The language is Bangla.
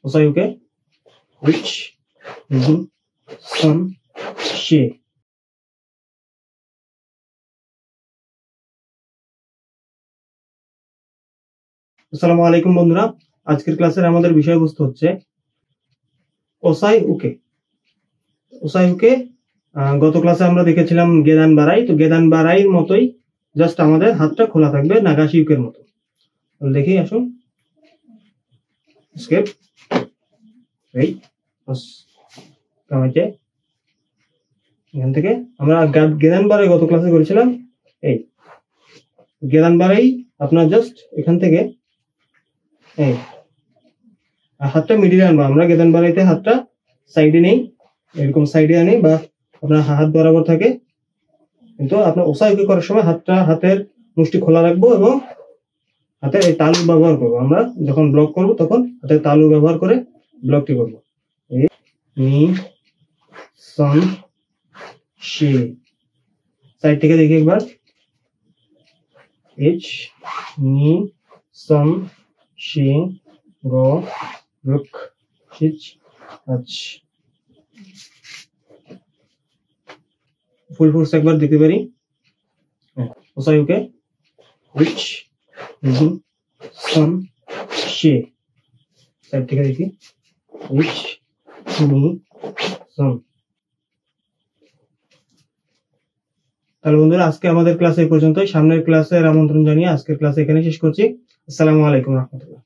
ওসাইউকে রিচ সান শে। আসসালামু আলাইকুম বন্ধুরা, আজকের ক্লাসের আমাদের বিষয়বস্তু হচ্ছে ওসাইউকে। ওসাইউকে গত ক্লাসে আমরা দেখেছিলাম গেদান বারাই। তো গেদান বারাইয়ের মতোই জাস্ট আমাদের হাতটা খোলা থাকবে নাগাশিউকের মতো। দেখি আসুন, স্কেপ এই কামাইতে এখান থেকে আমরা গেদান বারাই গত ক্লাসে করেছিলাম। এই গেদান বারাই আপনার জাস্ট এখান থেকে এই হাতটা মিডিলে আনবো। আমরা গেদান বারাইতে হাতটা সাইডে নেই, এরকম সাইডে আনি বা আপনার হাত বরাবর থাকে, কিন্তু আপনার ওসাইউকে করার সময় হাতের মুষ্টি খোলা রাখবো এবং হাতের এই তালু ব্যবহার করবো। আমরা যখন ব্লক করব তখন হাতের তালু ব্যবহার করে ব্লকটি করবো। নি সন শে। সাইড থেকে দেখি একবার, এইচ নি সন শে গ রুক হিচ আচ। ফুল ফোর্স একবার দিতে পারি। ওসাইউকে রিচ সান শে। সাইড থেকে দেখি, রিচ নি সন। তাহলে বন্ধুরা, আজকে আমাদের ক্লাস এই পর্যন্তই। সামনের ক্লাসের আমন্ত্রণ জানিয়ে আজকের ক্লাস এখানে শেষ করছি। আসসালামু আলাইকুম রহমতুল্লাহ।